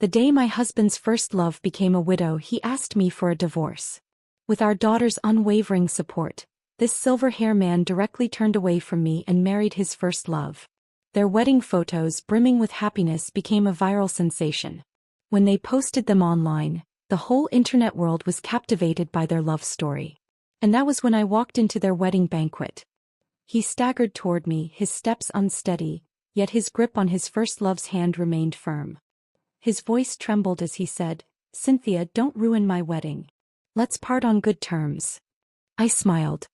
The day my husband's first love became a widow, he asked me for a divorce. With our daughter's unwavering support, this silver-hair man directly turned away from me and married his first love. Their wedding photos, brimming with happiness, became a viral sensation. When they posted them online, the whole internet world was captivated by their love story. And that was when I walked into their wedding banquet. He staggered toward me, his steps unsteady, yet his grip on his first love's hand remained firm. His voice trembled as he said, "Cynthia, don't ruin my wedding. Let's part on good terms." I smiled.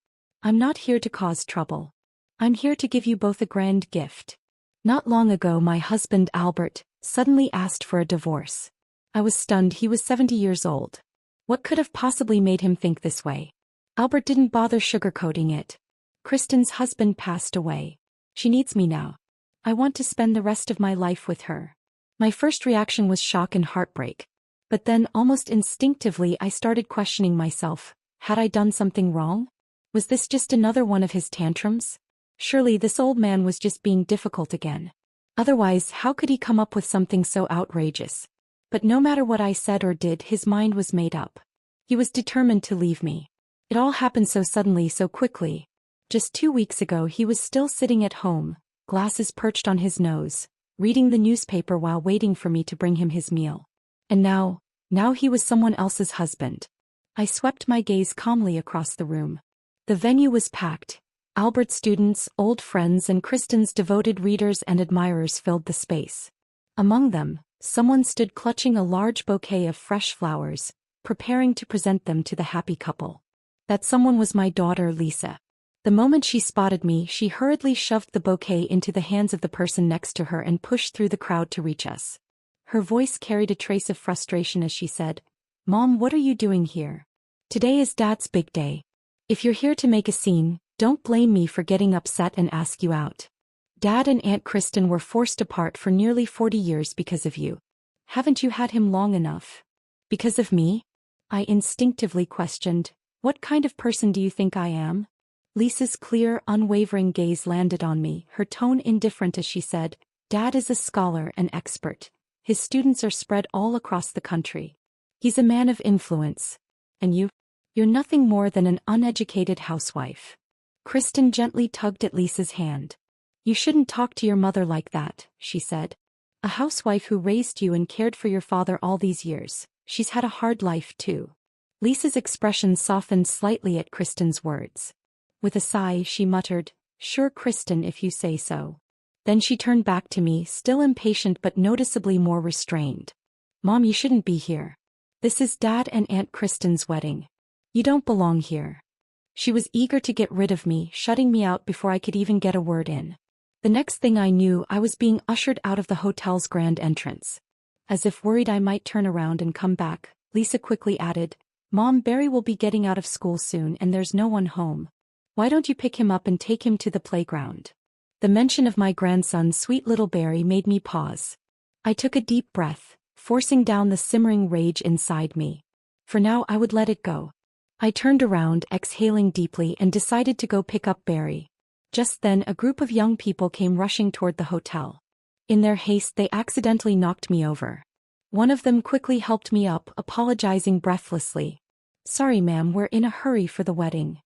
"I'm not here to cause trouble. I'm here to give you both a grand gift." Not long ago, my husband Albert suddenly asked for a divorce. I was stunned. He was 70 years old. What could have possibly made him think this way? Albert didn't bother sugarcoating it. "Kristen's husband passed away. She needs me now. I want to spend the rest of my life with her." My first reaction was shock and heartbreak. But then, almost instinctively, I started questioning myself. Had I done something wrong? Was this just another one of his tantrums? Surely this old man was just being difficult again. Otherwise, how could he come up with something so outrageous? But no matter what I said or did, his mind was made up. He was determined to leave me. It all happened so suddenly, so quickly. Just 2 weeks ago, he was still sitting at home, glasses perched on his nose, reading the newspaper while waiting for me to bring him his meal. And now he was someone else's husband. I swept my gaze calmly across the room. The venue was packed. Albert's students, old friends, and Kristen's devoted readers and admirers filled the space. Among them, someone stood clutching a large bouquet of fresh flowers, preparing to present them to the happy couple. That someone was my daughter, Lisa. The moment she spotted me, she hurriedly shoved the bouquet into the hands of the person next to her and pushed through the crowd to reach us. Her voice carried a trace of frustration as she said, "Mom, what are you doing here? Today is Dad's big day. If you're here to make a scene, don't blame me for getting upset and ask you out. Dad and Aunt Kristen were forced apart for nearly 40 years because of you. Haven't you had him long enough?" "Because of me?" I instinctively questioned. "What kind of person do you think I am?" Lisa's clear, unwavering gaze landed on me, her tone indifferent as she said, "Dad is a scholar, an expert. His students are spread all across the country. He's a man of influence. And you're nothing more than an uneducated housewife." Kristen gently tugged at Lisa's hand. "You shouldn't talk to your mother like that," she said. "A housewife who raised you and cared for your father all these years. She's had a hard life too." Lisa's expression softened slightly at Kristen's words. With a sigh, she muttered, "Sure, Kristen, if you say so." Then she turned back to me, still impatient but noticeably more restrained. "Mom, you shouldn't be here. This is Dad and Aunt Kristen's wedding. You don't belong here." She was eager to get rid of me, shutting me out before I could even get a word in. The next thing I knew, I was being ushered out of the hotel's grand entrance. As if worried I might turn around and come back, Lisa quickly added, "Mom, Barry will be getting out of school soon and there's no one home. Why don't you pick him up and take him to the playground?" The mention of my grandson, sweet little Barry, made me pause. I took a deep breath, forcing down the simmering rage inside me. For now, I would let it go. I turned around, exhaling deeply, and decided to go pick up Barry. Just then, a group of young people came rushing toward the hotel. In their haste, they accidentally knocked me over. One of them quickly helped me up, apologizing breathlessly. "Sorry, ma'am, we're in a hurry for the wedding."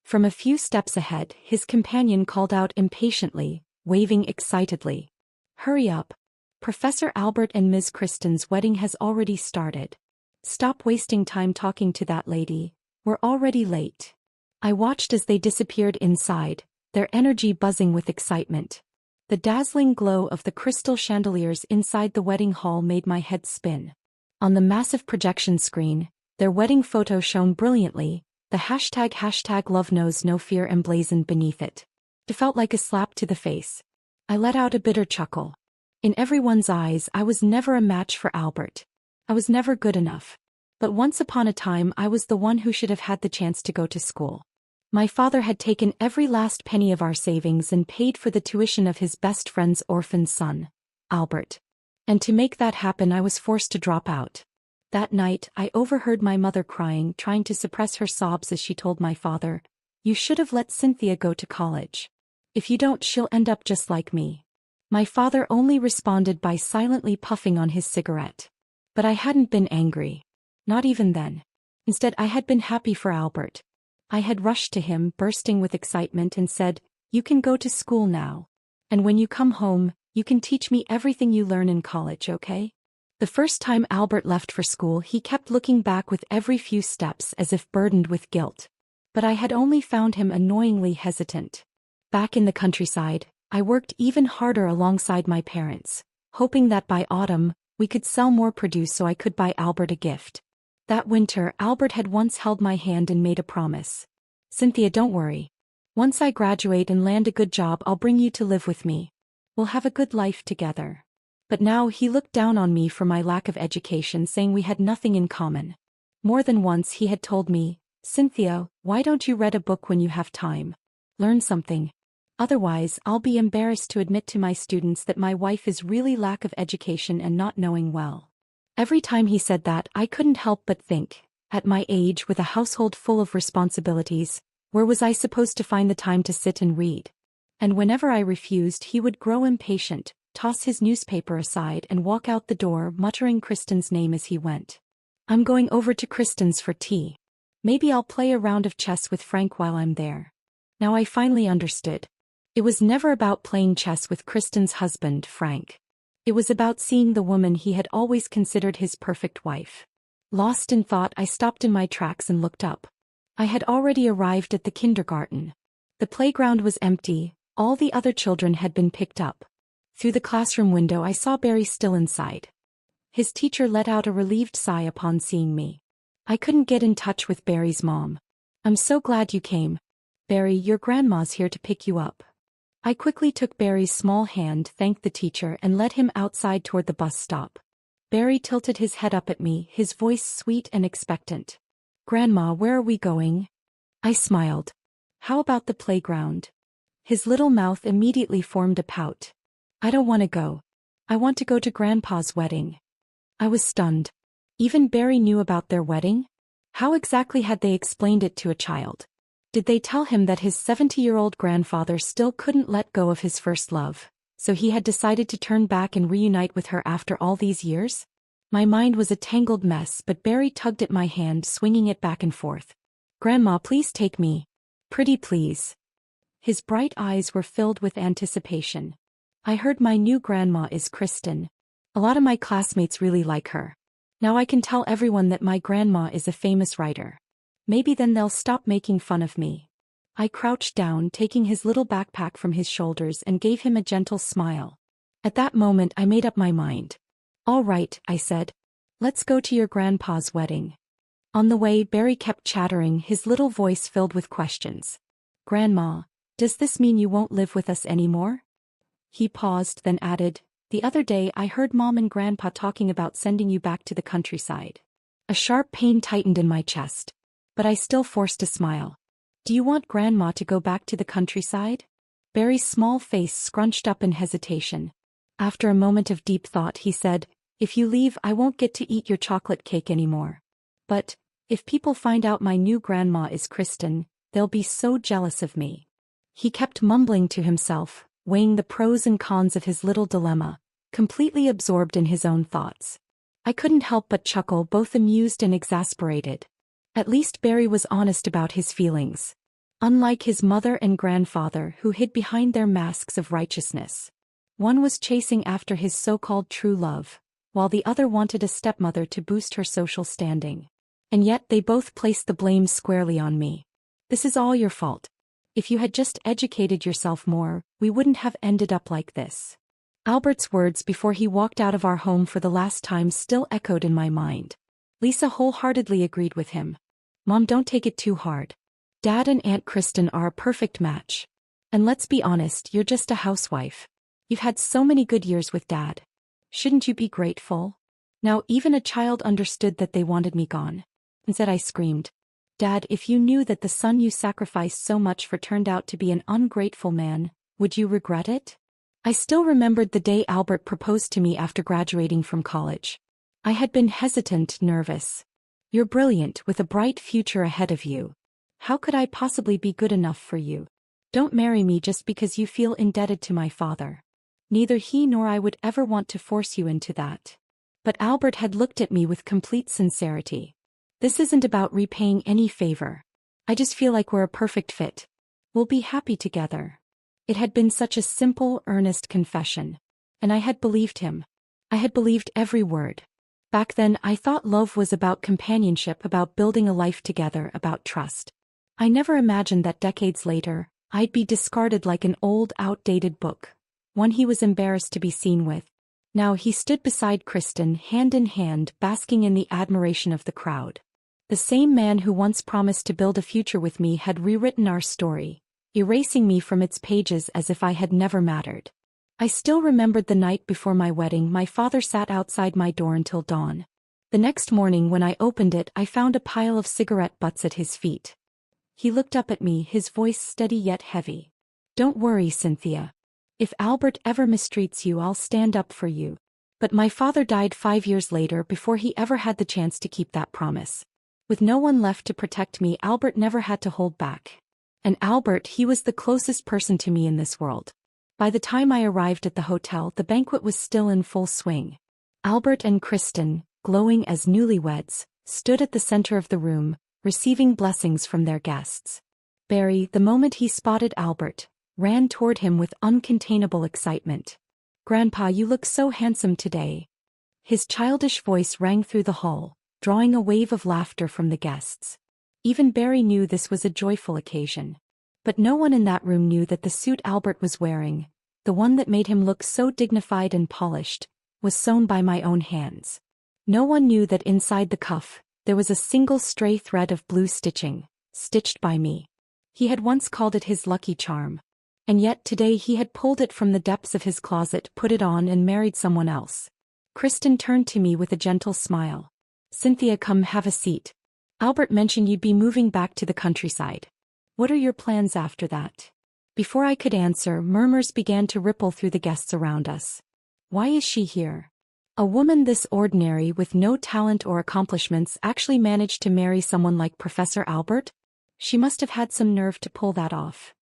From a few steps ahead, his companion called out impatiently, waving excitedly. "Hurry up. Professor Albert and Ms. Kristen's wedding has already started. Stop wasting time talking to that lady. We're already late." I watched as they disappeared inside, their energy buzzing with excitement. The dazzling glow of the crystal chandeliers inside the wedding hall made my head spin. On the massive projection screen, their wedding photo shone brilliantly, the hashtag love knows no fear emblazoned beneath it. It felt like a slap to the face. I let out a bitter chuckle. In everyone's eyes, I was never a match for Albert. I was never good enough. But once upon a time, I was the one who should have had the chance to go to school. My father had taken every last penny of our savings and paid for the tuition of his best friend's orphan son, Albert. And to make that happen, I was forced to drop out. That night, I overheard my mother crying, trying to suppress her sobs as she told my father, "You should have let Cynthia go to college. If you don't, she'll end up just like me." My father only responded by silently puffing on his cigarette. But I hadn't been angry. Not even then. Instead, I had been happy for Albert. I had rushed to him, bursting with excitement, and said, "You can go to school now. And when you come home, you can teach me everything you learn in college, okay?" The first time Albert left for school, he kept looking back with every few steps as if burdened with guilt. But I had only found him annoyingly hesitant. Back in the countryside, I worked even harder alongside my parents, hoping that by autumn, we could sell more produce so I could buy Albert a gift. That winter, Albert had once held my hand and made a promise. "Cynthia, don't worry. Once I graduate and land a good job, I'll bring you to live with me. We'll have a good life together." But now he looked down on me for my lack of education, saying we had nothing in common. More than once he had told me, "Cynthia, why don't you read a book when you have time? Learn something. Otherwise, I'll be embarrassed to admit to my students that my wife is really lack of education and not knowing well." Every time he said that, I couldn't help but think, at my age with a household full of responsibilities, where was I supposed to find the time to sit and read? And whenever I refused, he would grow impatient, toss his newspaper aside and walk out the door, muttering Kristen's name as he went. "I'm going over to Kristen's for tea. Maybe I'll play a round of chess with Frank while I'm there." Now I finally understood. It was never about playing chess with Kristen's husband, Frank. It was about seeing the woman he had always considered his perfect wife. Lost in thought, I stopped in my tracks and looked up. I had already arrived at the kindergarten. The playground was empty, all the other children had been picked up. Through the classroom window I saw Barry still inside. His teacher let out a relieved sigh upon seeing me. I couldn't get in touch with Barry's mom. "I'm so glad you came. Barry, your grandma's here to pick you up." I quickly took Barry's small hand, thanked the teacher, and led him outside toward the bus stop. Barry tilted his head up at me, his voice sweet and expectant. "Grandma, where are we going?" I smiled. "How about the playground?" His little mouth immediately formed a pout. "I don't want to go. I want to go to Grandpa's wedding." I was stunned. Even Barry knew about their wedding? How exactly had they explained it to a child? Did they tell him that his 70-year-old grandfather still couldn't let go of his first love, so he had decided to turn back and reunite with her after all these years? My mind was a tangled mess, but Barry tugged at my hand, swinging it back and forth. "Grandma, please take me. Pretty please." His bright eyes were filled with anticipation. "I heard my new grandma is Kristen. A lot of my classmates really like her. Now I can tell everyone that my grandma is a famous writer. Maybe then they'll stop making fun of me." I crouched down, taking his little backpack from his shoulders, and gave him a gentle smile. At that moment I made up my mind. "All right," I said. "Let's go to your grandpa's wedding." On the way, Barry kept chattering, his little voice filled with questions. "Grandma, does this mean you won't live with us anymore?" He paused, then added, "The other day I heard Mom and Grandpa talking about sending you back to the countryside." A sharp pain tightened in my chest. But I still forced a smile. "Do you want Grandma to go back to the countryside?" Barry's small face scrunched up in hesitation. After a moment of deep thought, he said, "If you leave, I won't get to eat your chocolate cake anymore. But, if people find out my new grandma is Kristen, they'll be so jealous of me." He kept mumbling to himself, weighing the pros and cons of his little dilemma, completely absorbed in his own thoughts. I couldn't help but chuckle, both amused and exasperated. At least Barry was honest about his feelings. Unlike his mother and grandfather, who hid behind their masks of righteousness. One was chasing after his so-called true love, while the other wanted a stepmother to boost her social standing. And yet they both placed the blame squarely on me. "This is all your fault. If you had just educated yourself more, we wouldn't have ended up like this." Albert's words before he walked out of our home for the last time still echoed in my mind. Lisa wholeheartedly agreed with him. "Mom, don't take it too hard. Dad and Aunt Kristen are a perfect match. And let's be honest, you're just a housewife. You've had so many good years with Dad. Shouldn't you be grateful?" Now even a child understood that they wanted me gone. Instead I screamed, "Dad, if you knew that the son you sacrificed so much for turned out to be an ungrateful man, would you regret it?" I still remembered the day Albert proposed to me after graduating from college. I had been hesitant, nervous. "You're brilliant, with a bright future ahead of you. How could I possibly be good enough for you? Don't marry me just because you feel indebted to my father. Neither he nor I would ever want to force you into that." But Albert had looked at me with complete sincerity. This isn't about repaying any favor. I just feel like we're a perfect fit. We'll be happy together. It had been such a simple, earnest confession. And I had believed him. I had believed every word. Back then, I thought love was about companionship, about building a life together, about trust. I never imagined that decades later, I'd be discarded like an old, outdated book, one he was embarrassed to be seen with. Now he stood beside Kristen, hand in hand, basking in the admiration of the crowd. The same man who once promised to build a future with me had rewritten our story, erasing me from its pages as if I had never mattered. I still remembered the night before my wedding. My father sat outside my door until dawn. The next morning when I opened it, I found a pile of cigarette butts at his feet. He looked up at me, his voice steady yet heavy. "Don't worry, Cynthia. If Albert ever mistreats you, I'll stand up for you." But my father died 5 years later before he ever had the chance to keep that promise. With no one left to protect me, Albert never had to hold back. And Albert, he was the closest person to me in this world. By the time I arrived at the hotel, the banquet was still in full swing. Albert and Kristen, glowing as newlyweds, stood at the center of the room, receiving blessings from their guests. Barry, the moment he spotted Albert, ran toward him with uncontainable excitement. "Grandpa, you look so handsome today." His childish voice rang through the hall, drawing a wave of laughter from the guests. Even Barry knew this was a joyful occasion. But no one in that room knew that the suit Albert was wearing, the one that made him look so dignified and polished, was sewn by my own hands. No one knew that inside the cuff, there was a single stray thread of blue stitching, stitched by me. He had once called it his lucky charm. And yet today he had pulled it from the depths of his closet, put it on, and married someone else. Kristen turned to me with a gentle smile. "Cynthia, come have a seat. Albert mentioned you'd be moving back to the countryside. What are your plans after that?" Before I could answer, murmurs began to ripple through the guests around us. Why is she here? A woman this ordinary, with no talent or accomplishments, actually managed to marry someone like Professor Albert? She must have had some nerve to pull that off.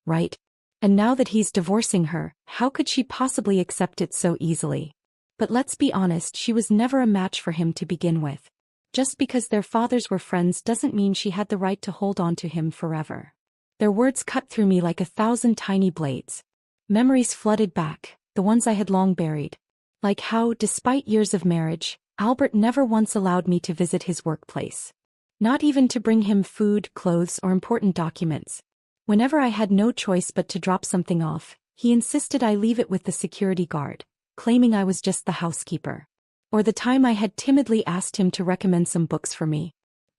Right? And now that he's divorcing her, how could she possibly accept it so easily? But let's be honest, she was never a match for him to begin with. Just because their fathers were friends doesn't mean she had the right to hold on to him forever. Their words cut through me like 1,000 tiny blades. Memories flooded back, the ones I had long buried. Like how, despite years of marriage, Albert never once allowed me to visit his workplace. Not even to bring him food, clothes, or important documents. Whenever I had no choice but to drop something off, he insisted I leave it with the security guard, claiming I was just the housekeeper. Or the time I had timidly asked him to recommend some books for me.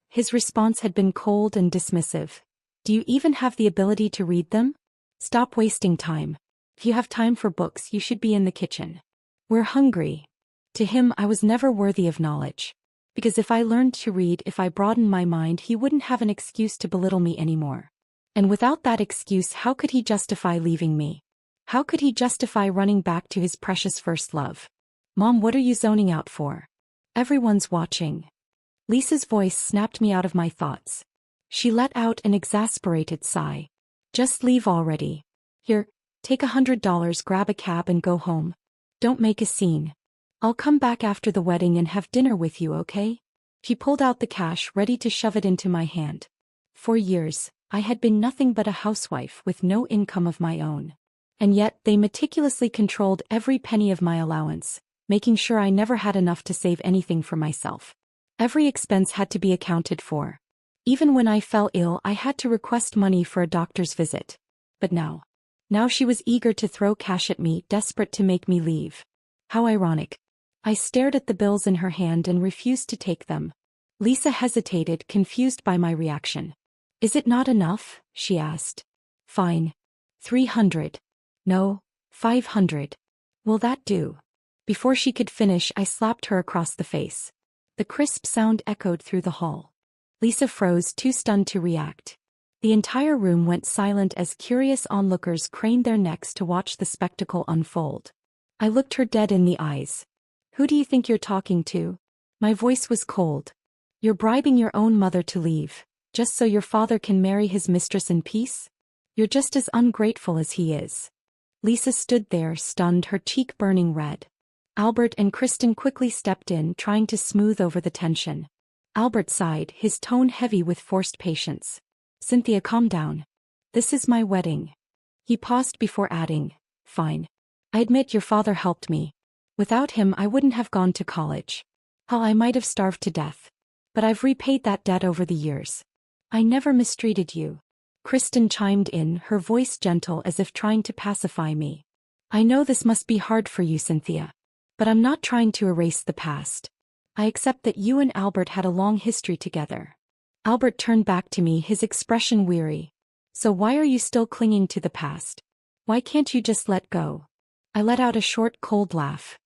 His response had been cold and dismissive. "Do you even have the ability to read them? Stop wasting time. If you have time for books, you should be in the kitchen. We're hungry." To him, I was never worthy of knowledge. Because if I learned to read, if I broadened my mind, he wouldn't have an excuse to belittle me anymore. And without that excuse, how could he justify leaving me? How could he justify running back to his precious first love? "Mom, what are you zoning out for? Everyone's watching." Lisa's voice snapped me out of my thoughts. She let out an exasperated sigh. "Just leave already. Here, take $100, grab a cab and go home. Don't make a scene. I'll come back after the wedding and have dinner with you, okay?" She pulled out the cash, ready to shove it into my hand. For years, I had been nothing but a housewife with no income of my own. And yet, they meticulously controlled every penny of my allowance, making sure I never had enough to save anything for myself. Every expense had to be accounted for. Even when I fell ill, I had to request money for a doctor's visit. But now she was eager to throw cash at me, desperate to make me leave. How ironic. I stared at the bills in her hand and refused to take them. Lisa hesitated, confused by my reaction. "Is it not enough?" she asked. "Fine. 300. No, 500. Will that do?" Before she could finish, I slapped her across the face. The crisp sound echoed through the hall. Lisa froze, too stunned to react. The entire room went silent as curious onlookers craned their necks to watch the spectacle unfold. I looked her dead in the eyes. "Who do you think you're talking to?" My voice was cold. "You're bribing your own mother to leave, just so your father can marry his mistress in peace? You're just as ungrateful as he is." Lisa stood there, stunned, her cheek burning red. Albert and Kristen quickly stepped in, trying to smooth over the tension. Albert sighed, his tone heavy with forced patience. Cynthia, calm down. This is my wedding. He paused before adding, fine. I admit your father helped me. Without him I wouldn't have gone to college. Hell, I might have starved to death. But I've repaid that debt over the years. I never mistreated you. Kristen chimed in, her voice gentle as if trying to pacify me. I know this must be hard for you, Cynthia. But I'm not trying to erase the past. I accept that you and Albert had a long history together. Albert turned back to me, his expression weary. So why are you still clinging to the past? Why can't you just let go? I let out a short, cold laugh.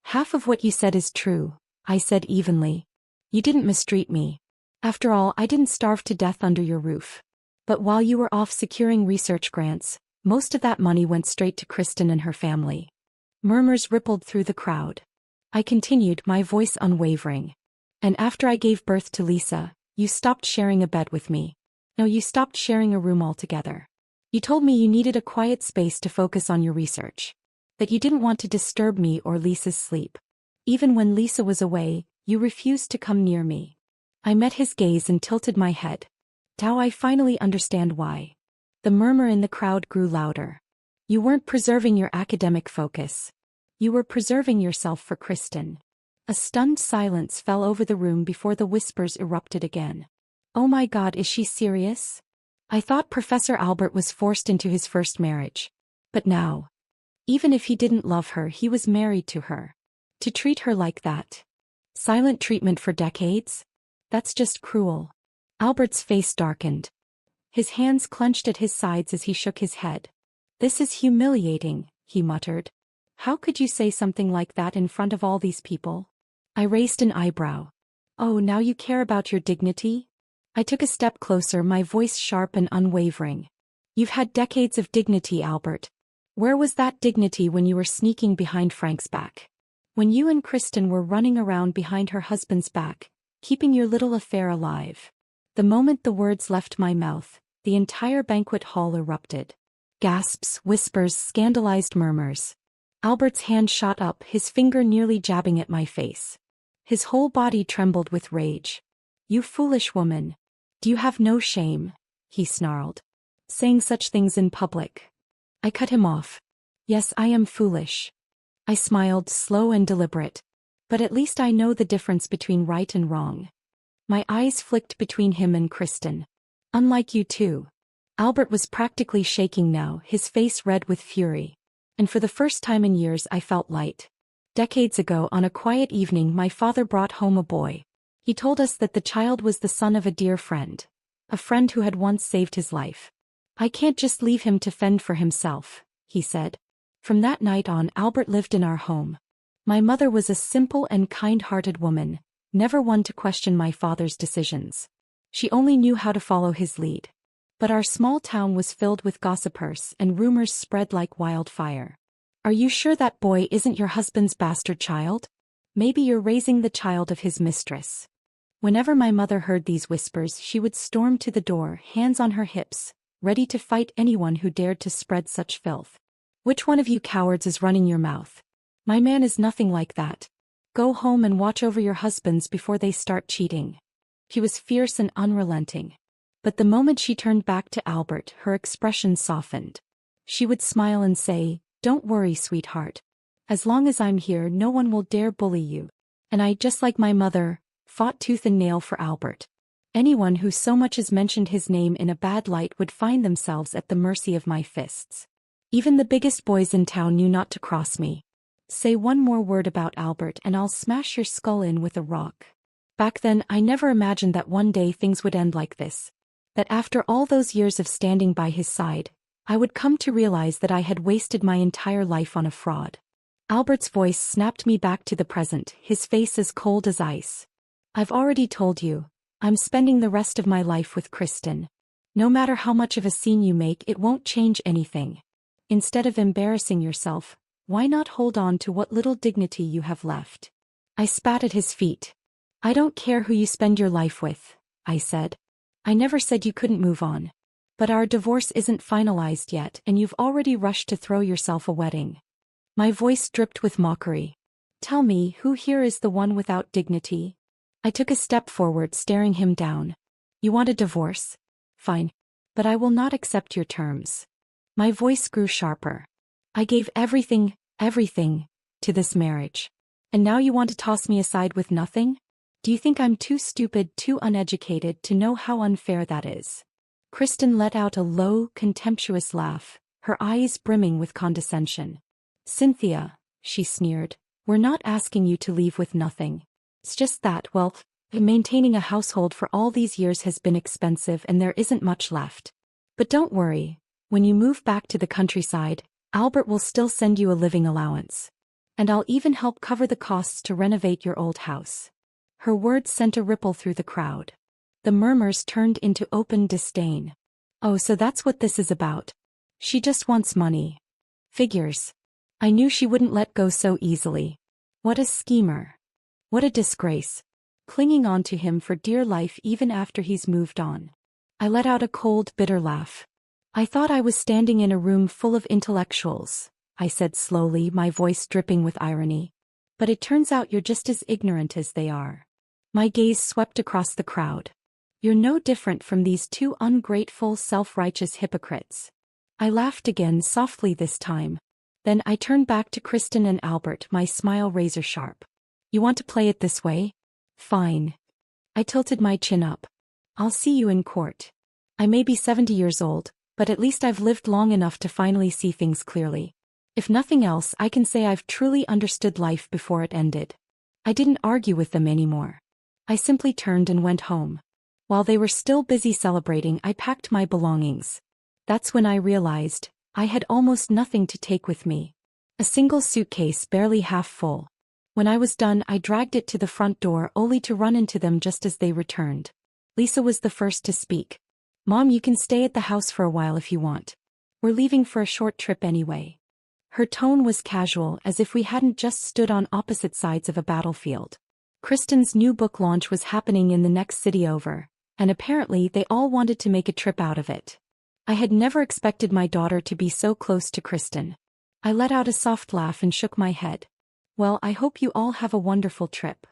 Half of what you said is true, I said evenly. You didn't mistreat me. After all, I didn't starve to death under your roof. But while you were off securing research grants, most of that money went straight to Kristen and her family. Murmurs rippled through the crowd. I continued, my voice unwavering. And after I gave birth to Lisa, you stopped sharing a bed with me. No, you stopped sharing a room altogether. You told me you needed a quiet space to focus on your research. That you didn't want to disturb me or Lisa's sleep. Even when Lisa was away, you refused to come near me. I met his gaze and tilted my head. Now I finally understand why. The murmur in the crowd grew louder. You weren't preserving your academic focus. You were preserving yourself for Kristen. A stunned silence fell over the room before the whispers erupted again. Oh my God, is she serious? I thought Professor Albert was forced into his first marriage. But now, even if he didn't love her, he was married to her. To treat her like that. Silent treatment for decades? That's just cruel. Albert's face darkened. His hands clenched at his sides as he shook his head. This is humiliating, he muttered. How could you say something like that in front of all these people? I raised an eyebrow. Oh, now you care about your dignity? I took a step closer, my voice sharp and unwavering. You've had decades of dignity, Albert. Where was that dignity when you were sneaking behind Frank's back? When you and Kristen were running around behind her husband's back, keeping your little affair alive? The moment the words left my mouth, the entire banquet hall erupted. Gasps, whispers, scandalized murmurs. Albert's hand shot up, his finger nearly jabbing at my face. His whole body trembled with rage. You foolish woman. Do you have no shame? He snarled. Saying such things in public. I cut him off. Yes, I am foolish. I smiled, slow and deliberate. But at least I know the difference between right and wrong. My eyes flicked between him and Kristen. Unlike you two. Albert was practically shaking now, his face red with fury. And for the first time in years I felt light. Decades ago, on a quiet evening, my father brought home a boy. He told us that the child was the son of a dear friend. A friend who had once saved his life. I can't just leave him to fend for himself, he said. From that night on, Albert lived in our home. My mother was a simple and kind-hearted woman, never one to question my father's decisions. She only knew how to follow his lead. But our small town was filled with gossipers and rumors spread like wildfire. Are you sure that boy isn't your husband's bastard child? Maybe you're raising the child of his mistress. Whenever my mother heard these whispers, she would storm to the door, hands on her hips, ready to fight anyone who dared to spread such filth. Which one of you cowards is running your mouth? My man is nothing like that. Go home and watch over your husbands before they start cheating. She was fierce and unrelenting. But the moment she turned back to Albert, her expression softened. She would smile and say, Don't worry, sweetheart. As long as I'm here, no one will dare bully you. And I, just like my mother, fought tooth and nail for Albert. Anyone who so much as mentioned his name in a bad light would find themselves at the mercy of my fists. Even the biggest boys in town knew not to cross me. Say one more word about Albert and I'll smash your skull in with a rock. Back then, I never imagined that one day things would end like this. That after all those years of standing by his side, I would come to realize that I had wasted my entire life on a fraud. Albert's voice snapped me back to the present, his face as cold as ice. I've already told you, I'm spending the rest of my life with Kristen. No matter how much of a scene you make, it won't change anything. Instead of embarrassing yourself, why not hold on to what little dignity you have left? I spat at his feet. I don't care who you spend your life with, I said. I never said you couldn't move on. But our divorce isn't finalized yet and you've already rushed to throw yourself a wedding. My voice dripped with mockery. Tell me, who here is the one without dignity? I took a step forward, staring him down. You want a divorce? Fine. But I will not accept your terms. My voice grew sharper. I gave everything, to this marriage. And now you want to toss me aside with nothing? Do you think I'm too stupid, too uneducated to know how unfair that is? Kristen let out a low, contemptuous laugh, her eyes brimming with condescension. Cynthia, she sneered, we're not asking you to leave with nothing. It's just that, well, maintaining a household for all these years has been expensive and there isn't much left. But don't worry, when you move back to the countryside, Albert will still send you a living allowance. And I'll even help cover the costs to renovate your old house. Her words sent a ripple through the crowd. The murmurs turned into open disdain. Oh, so that's what this is about. She just wants money. Figures. I knew she wouldn't let go so easily. What a schemer. What a disgrace. Clinging on to him for dear life even after he's moved on. I let out a cold, bitter laugh. I thought I was standing in a room full of intellectuals, I said slowly, my voice dripping with irony. But it turns out you're just as ignorant as they are. My gaze swept across the crowd. You're no different from these two ungrateful, self-righteous hypocrites. I laughed again, softly this time. Then I turned back to Kristen and Albert, my smile razor sharp. You want to play it this way? Fine. I tilted my chin up. I'll see you in court. I may be 70 years old, but at least I've lived long enough to finally see things clearly. If nothing else, I can say I've truly understood life before it ended. I didn't argue with them anymore. I simply turned and went home. While they were still busy celebrating, I packed my belongings. That's when I realized I had almost nothing to take with me. A single suitcase barely half full. When I was done, I dragged it to the front door only to run into them just as they returned. Lisa was the first to speak. Mom, you can stay at the house for a while if you want. We're leaving for a short trip anyway. Her tone was casual, as if we hadn't just stood on opposite sides of a battlefield. Kristen's new book launch was happening in the next city over, and apparently they all wanted to make a trip out of it. I had never expected my daughter to be so close to Kristen. I let out a soft laugh and shook my head. Well, I hope you all have a wonderful trip.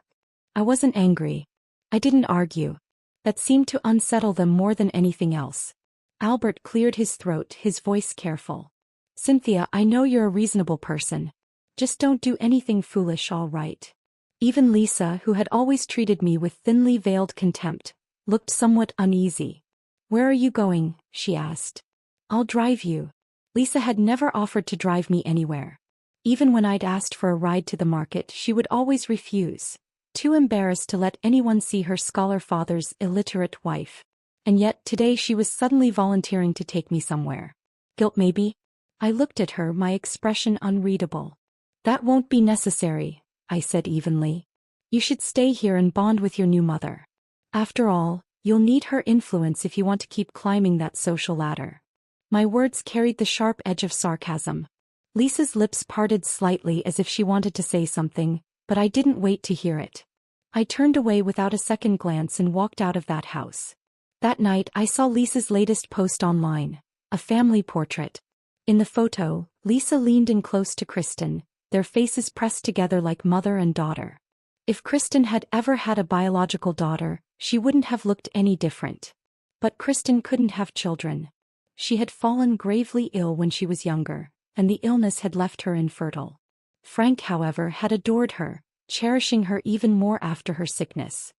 I wasn't angry. I didn't argue. That seemed to unsettle them more than anything else. Albert cleared his throat, his voice careful. Cynthia, I know you're a reasonable person. Just don't do anything foolish, all right? Even Lisa, who had always treated me with thinly veiled contempt, looked somewhat uneasy. Where are you going? She asked. I'll drive you. Lisa had never offered to drive me anywhere. Even when I'd asked for a ride to the market, she would always refuse, too embarrassed to let anyone see her scholar father's illiterate wife. And yet today she was suddenly volunteering to take me somewhere. Guilt maybe? I looked at her, my expression unreadable. That won't be necessary, I said evenly. You should stay here and bond with your new mother. After all, you'll need her influence if you want to keep climbing that social ladder. My words carried the sharp edge of sarcasm. Lisa's lips parted slightly as if she wanted to say something, but I didn't wait to hear it. I turned away without a second glance and walked out of that house. That night I saw Lisa's latest post online, a family portrait. In the photo, Lisa leaned in close to Kristen, their faces pressed together like mother and daughter. If Kristen had ever had a biological daughter, she wouldn't have looked any different. But Kristen couldn't have children. She had fallen gravely ill when she was younger, and the illness had left her infertile. Frank, however, had adored her, cherishing her even more after her sickness.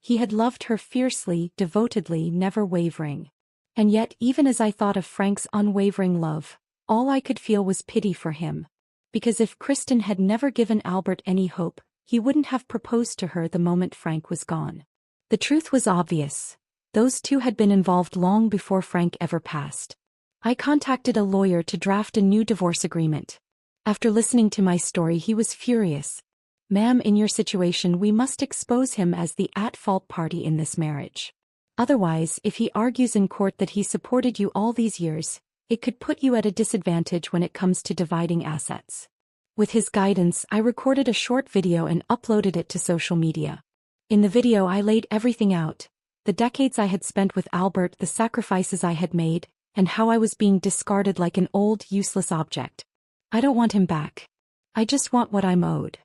He had loved her fiercely, devotedly, never wavering. And yet, even as I thought of Frank's unwavering love, all I could feel was pity for him. Because if Kristen had never given Albert any hope, he wouldn't have proposed to her the moment Frank was gone. The truth was obvious. Those two had been involved long before Frank ever passed. I contacted a lawyer to draft a new divorce agreement. After listening to my story, he was furious. Ma'am, in your situation, we must expose him as the at-fault party in this marriage. Otherwise, if he argues in court that he supported you all these years, it could put you at a disadvantage when it comes to dividing assets. With his guidance, I recorded a short video and uploaded it to social media. In the video I laid everything out, the decades I had spent with Albert, the sacrifices I had made, and how I was being discarded like an old, useless object. I don't want him back. I just want what I'm owed.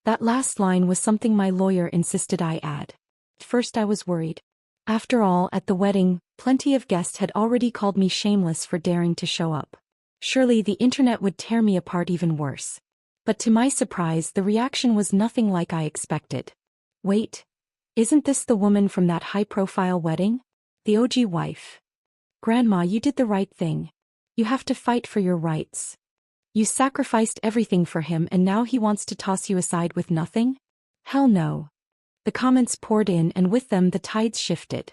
That last line was something my lawyer insisted I add. At first I was worried. After all, at the wedding, plenty of guests had already called me shameless for daring to show up. Surely the internet would tear me apart even worse. But to my surprise, the reaction was nothing like I expected. Wait, isn't this the woman from that high-profile wedding? The OG wife. Grandma, you did the right thing. You have to fight for your rights. You sacrificed everything for him and now he wants to toss you aside with nothing? Hell no. The comments poured in and with them the tides shifted.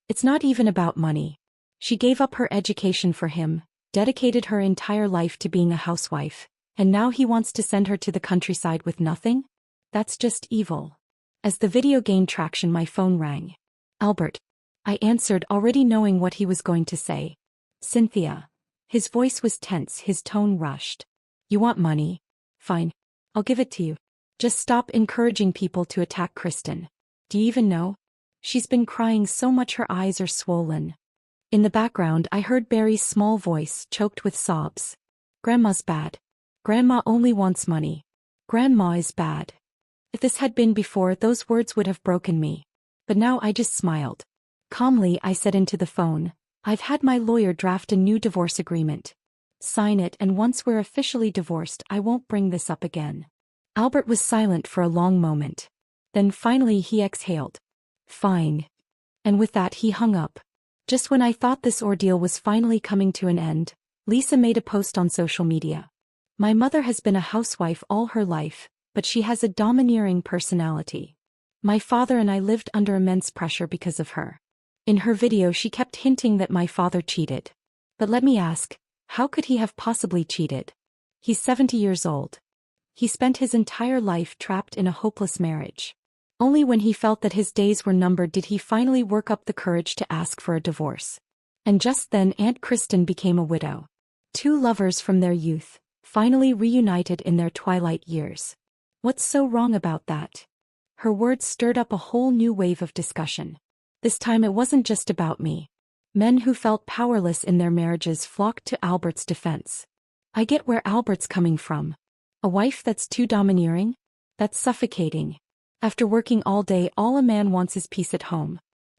It's not even about money. She gave up her education for him, dedicated her entire life to being a housewife, and now he wants to send her to the countryside with nothing? That's just evil. As the video gained traction, my phone rang. Albert. I answered, already knowing what he was going to say. Cynthia. His voice was tense, his tone rushed. You want money? Fine. I'll give it to you. Just stop encouraging people to attack Kristen. Do you even know? She's been crying so much her eyes are swollen. In the background I heard Barry's small voice choked with sobs. Grandma's bad. Grandma only wants money. Grandma is bad. If this had been before, those words would have broken me. But now I just smiled. Calmly I said into the phone, I've had my lawyer draft a new divorce agreement. Sign it and once we're officially divorced I won't bring this up again. Albert was silent for a long moment. Then finally he exhaled. Fine. And with that he hung up. Just when I thought this ordeal was finally coming to an end, Lisa made a post on social media. My mother has been a housewife all her life, but she has a domineering personality. My father and I lived under immense pressure because of her. In her video she kept hinting that my father cheated. But let me ask, how could he have possibly cheated? He's 70 years old. He spent his entire life trapped in a hopeless marriage. Only when he felt that his days were numbered did he finally work up the courage to ask for a divorce. And just then Aunt Kristen became a widow. Two lovers from their youth, finally reunited in their twilight years. What's so wrong about that? Her words stirred up a whole new wave of discussion. This time it wasn't just about me. Men who felt powerless in their marriages flocked to Albert's defense. I get where Albert's coming from. A wife that's too domineering? That's suffocating. After working all day, all a man wants is peace at home.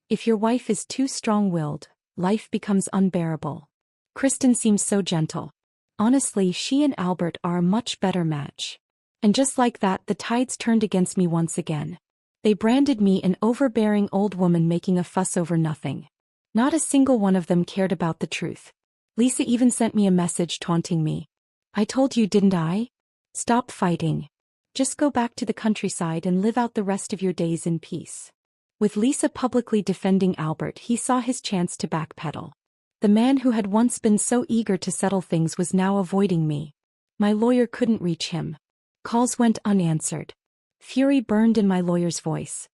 If your wife is too strong-willed, life becomes unbearable. Kristen seems so gentle. Honestly, she and Albert are a much better match. And just like that, the tides turned against me once again. They branded me an overbearing old woman making a fuss over nothing. Not a single one of them cared about the truth. Lisa even sent me a message taunting me. I told you, didn't I? Stop fighting. Just go back to the countryside and live out the rest of your days in peace. With Lisa publicly defending Albert, he saw his chance to backpedal. The man who had once been so eager to settle things was now avoiding me. My lawyer couldn't reach him. Calls went unanswered. Fury burned in my lawyer's voice.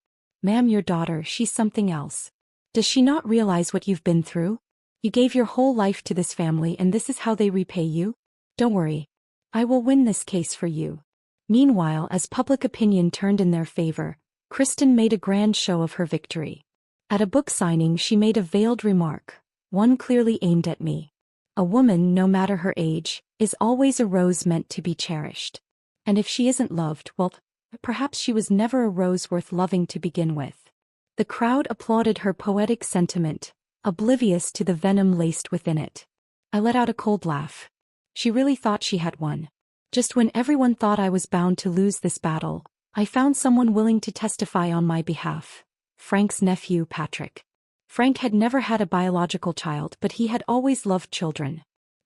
Ma'am, your daughter, she's something else. Does she not realize what you've been through? You gave your whole life to this family and this is how they repay you? Don't worry. I will win this case for you. Meanwhile, as public opinion turned in their favor, Kristen made a grand show of her victory. At a book signing she made a veiled remark, one clearly aimed at me. A woman, no matter her age, is always a rose meant to be cherished. And if she isn't loved, well, perhaps she was never a rose worth loving to begin with. The crowd applauded her poetic sentiment, oblivious to the venom laced within it. I let out a cold laugh. She really thought she had won. Just when everyone thought I was bound to lose this battle, I found someone willing to testify on my behalf. Frank's nephew, Patrick. Frank had never had a biological child, but he had always loved children.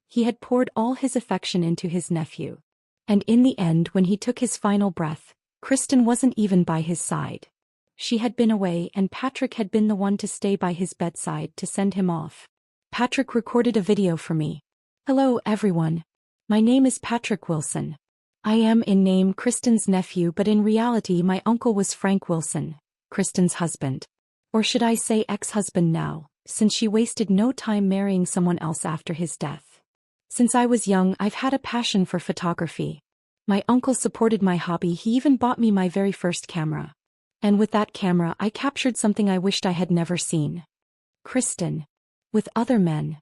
He had poured all his affection into his nephew. And in the end, when he took his final breath, Kristen wasn't even by his side. She had been away and Patrick had been the one to stay by his bedside to send him off. Patrick recorded a video for me. Hello everyone. My name is Patrick Wilson. I am in name Kristen's nephew, but in reality my uncle was Frank Wilson, Kristen's husband. Or should I say ex-husband now, since she wasted no time marrying someone else after his death. Since I was young I've had a passion for photography. My uncle supported my hobby, he even bought me my very first camera. And with that camera I captured something I wished I had never seen. Kristen. With other men.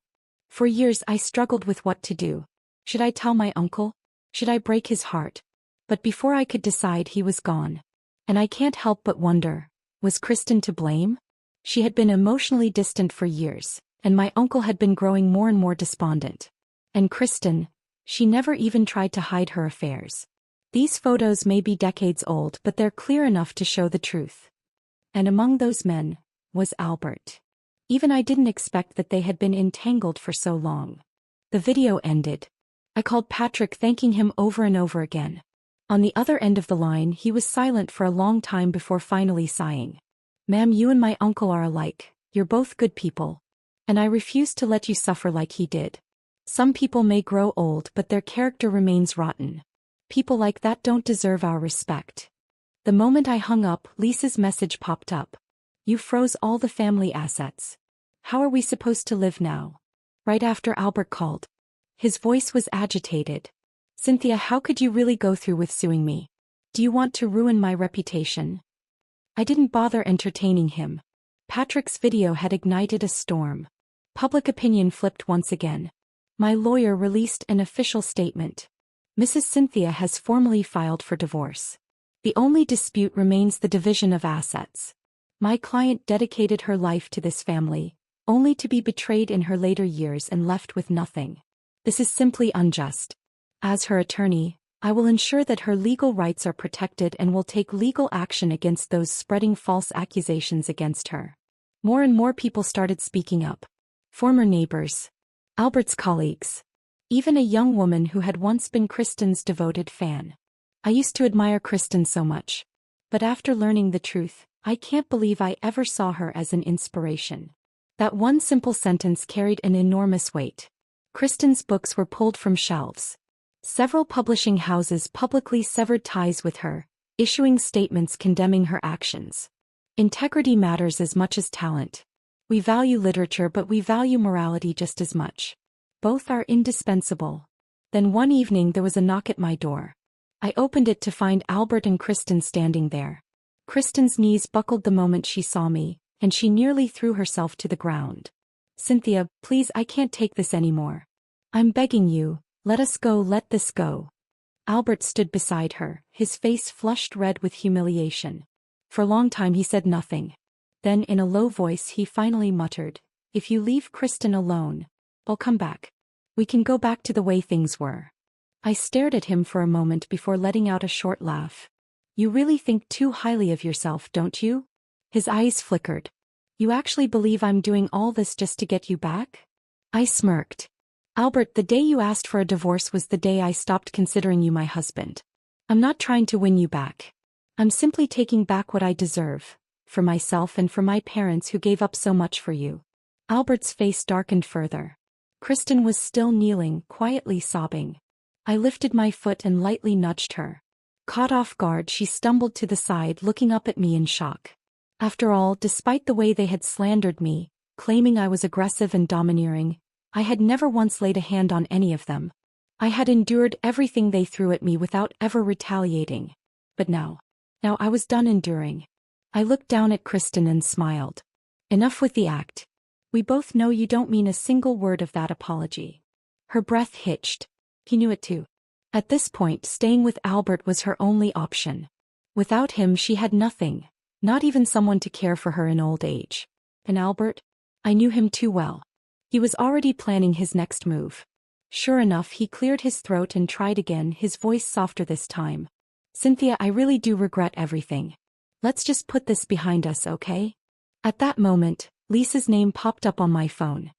For years I struggled with what to do. Should I tell my uncle? Should I break his heart? But before I could decide, he was gone. And I can't help but wonder, was Kristen to blame? She had been emotionally distant for years, and my uncle had been growing more and more despondent. And Kristen, she never even tried to hide her affairs. These photos may be decades old, but they're clear enough to show the truth. And among those men was Albert. Even I didn't expect that they had been entangled for so long. The video ended. I called Patrick, thanking him over and over again. On the other end of the line, he was silent for a long time before finally sighing. "Ma'am, you and my uncle are alike. You're both good people. And I refuse to let you suffer like he did. Some people may grow old, but their character remains rotten. People like that don't deserve our respect." The moment I hung up, Lisa's message popped up. "You froze all the family assets. How are we supposed to live now?" Right after Albert called. His voice was agitated. "Cynthia, how could you really go through with suing me? Do you want to ruin my reputation?" I didn't bother entertaining him. Patrick's video had ignited a storm. Public opinion flipped once again. My lawyer released an official statement. Mrs. Cynthia has formally filed for divorce. The only dispute remains the division of assets. My client dedicated her life to this family, only to be betrayed in her later years and left with nothing. This is simply unjust. As her attorney, I will ensure that her legal rights are protected and will take legal action against those spreading false accusations against her. More and more people started speaking up. Former neighbors, Albert's colleagues, even a young woman who had once been Kristen's devoted fan. I used to admire Kristen so much. But after learning the truth, I can't believe I ever saw her as an inspiration. That one simple sentence carried an enormous weight. Kristen's books were pulled from shelves. Several publishing houses publicly severed ties with her, issuing statements condemning her actions. Integrity matters as much as talent. We value literature, but we value morality just as much. Both are indispensable. Then one evening there was a knock at my door. I opened it to find Albert and Kristen standing there. Kristen's knees buckled the moment she saw me, and she nearly threw herself to the ground. "Cynthia, please, I can't take this anymore. I'm begging you, let us go, let this go." Albert stood beside her, his face flushed red with humiliation. For a long time he said nothing. Then in a low voice he finally muttered, "If you leave Kristen alone, I'll come back. We can go back to the way things were." I stared at him for a moment before letting out a short laugh. "You really think too highly of yourself, don't you?" His eyes flickered. "You actually believe I'm doing all this just to get you back?" I smirked. "Albert, the day you asked for a divorce was the day I stopped considering you my husband. I'm not trying to win you back. I'm simply taking back what I deserve, for myself and for my parents who gave up so much for you." Albert's face darkened further. Kristen was still kneeling, quietly sobbing. I lifted my foot and lightly nudged her. Caught off guard, she stumbled to the side, looking up at me in shock. After all, despite the way they had slandered me, claiming I was aggressive and domineering, I had never once laid a hand on any of them. I had endured everything they threw at me without ever retaliating. But now I was done enduring. I looked down at Kristen and smiled. "Enough with the act. We both know you don't mean a single word of that apology." Her breath hitched. He knew it too. At this point, staying with Albert was her only option. Without him, she had nothing, not even someone to care for her in old age. And Albert? I knew him too well. He was already planning his next move. Sure enough, he cleared his throat and tried again, his voice softer this time. "Cynthia, I really do regret everything. Let's just put this behind us, okay?" At that moment, Lisa's name popped up on my phone.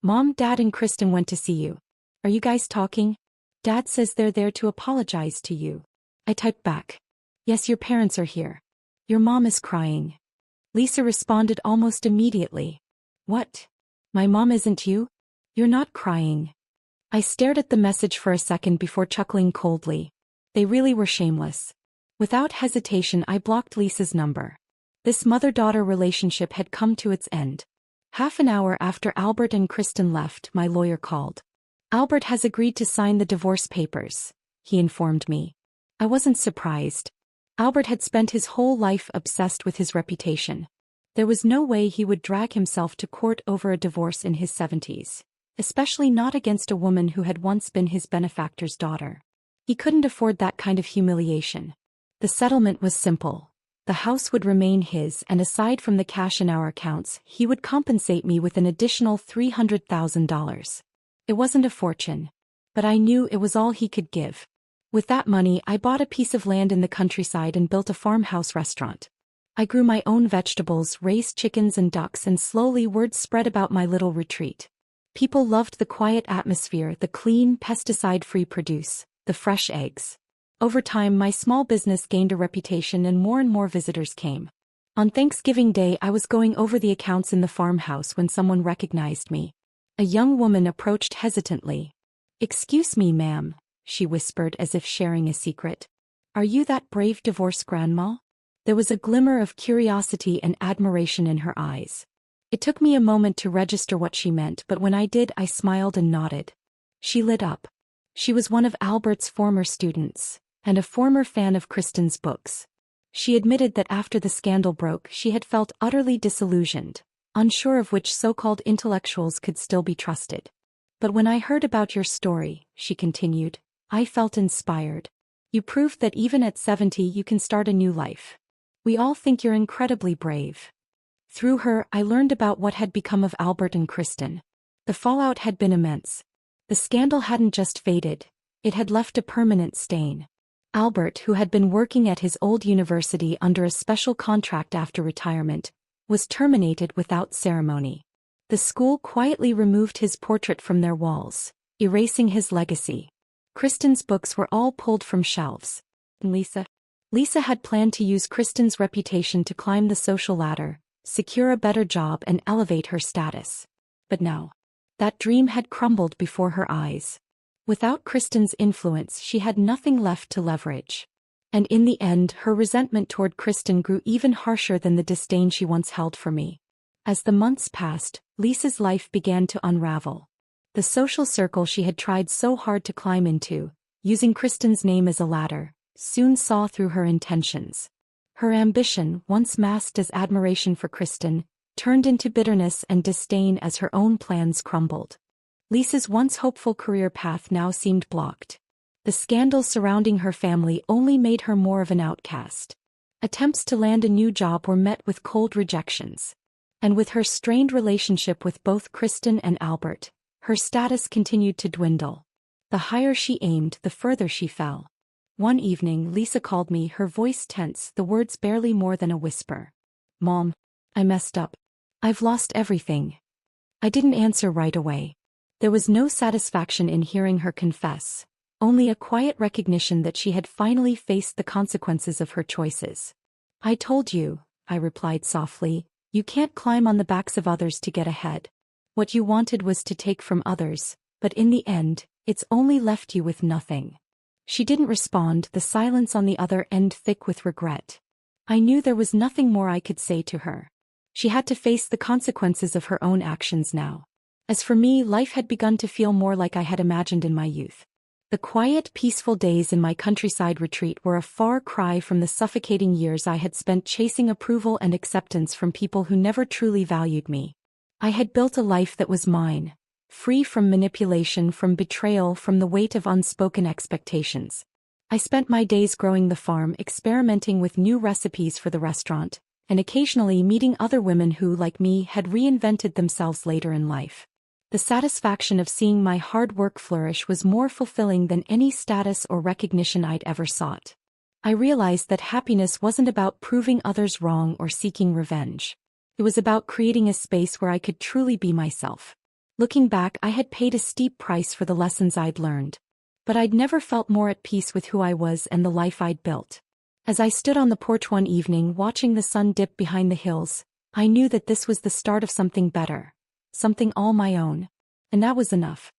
"Mom, Dad and Kristen went to see you. Are you guys talking? Dad says they're there to apologize to you." I typed back. "Yes, your parents are here. Your mom is crying." Lisa responded almost immediately. "What? My mom isn't you? You're not crying." I stared at the message for a second before chuckling coldly. They really were shameless. Without hesitation, I blocked Lisa's number. This mother-daughter relationship had come to its end. Half an hour after Albert and Kristen left, my lawyer called. "Albert has agreed to sign the divorce papers," he informed me. I wasn't surprised. Albert had spent his whole life obsessed with his reputation. There was no way he would drag himself to court over a divorce in his 70s, especially not against a woman who had once been his benefactor's daughter. He couldn't afford that kind of humiliation. The settlement was simple. The house would remain his, and aside from the cash in our accounts, he would compensate me with an additional $300,000. It wasn't a fortune, but I knew it was all he could give. With that money, I bought a piece of land in the countryside and built a farmhouse restaurant. I grew my own vegetables, raised chickens and ducks, and slowly word spread about my little retreat. People loved the quiet atmosphere, the clean, pesticide-free produce, the fresh eggs. Over time, my small business gained a reputation and more visitors came. On Thanksgiving Day, I was going over the accounts in the farmhouse when someone recognized me. A young woman approached hesitantly. "Excuse me, ma'am," she whispered as if sharing a secret. "Are you that brave divorced grandma?" There was a glimmer of curiosity and admiration in her eyes. It took me a moment to register what she meant, but when I did, I smiled and nodded. She lit up. She was one of Albert's former students, and a former fan of Kristen's books. She admitted that after the scandal broke, she had felt utterly disillusioned, unsure of which so-called intellectuals could still be trusted. "But when I heard about your story," she continued, "I felt inspired. You proved that even at 70 you can start a new life. We all think you're incredibly brave." Through her, I learned about what had become of Albert and Kristen. The fallout had been immense. The scandal hadn't just faded, it had left a permanent stain. Albert, who had been working at his old university under a special contract after retirement, was terminated without ceremony. The school quietly removed his portrait from their walls, erasing his legacy. Kristen's books were all pulled from shelves. Lisa had planned to use Kristen's reputation to climb the social ladder, secure a better job and elevate her status. But now, that dream had crumbled before her eyes. Without Kristen's influence, she had nothing left to leverage. And in the end, her resentment toward Kristen grew even harsher than the disdain she once held for me. As the months passed, Lisa's life began to unravel. The social circle she had tried so hard to climb into, using Kristen's name as a ladder, soon saw through her intentions. Her ambition, once masked as admiration for Kristen, turned into bitterness and disdain as her own plans crumbled. Lisa's once hopeful career path now seemed blocked. The scandals surrounding her family only made her more of an outcast. Attempts to land a new job were met with cold rejections. And with her strained relationship with both Kristen and Albert, her status continued to dwindle. The higher she aimed, the further she fell. One evening, Lisa called me, her voice tense, the words barely more than a whisper. "Mom, I messed up. I've lost everything." I didn't answer right away. There was no satisfaction in hearing her confess, only a quiet recognition that she had finally faced the consequences of her choices. "I told you," I replied softly, "you can't climb on the backs of others to get ahead. What you wanted was to take from others, but in the end, it's only left you with nothing." She didn't respond, the silence on the other end thick with regret. I knew there was nothing more I could say to her. She had to face the consequences of her own actions now. As for me, life had begun to feel more like I had imagined in my youth. The quiet, peaceful days in my countryside retreat were a far cry from the suffocating years I had spent chasing approval and acceptance from people who never truly valued me. I had built a life that was mine, free from manipulation, from betrayal, from the weight of unspoken expectations. I spent my days growing the farm, experimenting with new recipes for the restaurant, and occasionally meeting other women who, like me, had reinvented themselves later in life. The satisfaction of seeing my hard work flourish was more fulfilling than any status or recognition I'd ever sought. I realized that happiness wasn't about proving others wrong or seeking revenge. It was about creating a space where I could truly be myself. Looking back, I had paid a steep price for the lessons I'd learned. But I'd never felt more at peace with who I was and the life I'd built. As I stood on the porch one evening watching the sun dip behind the hills, I knew that this was the start of something better. Something all my own. And that was enough.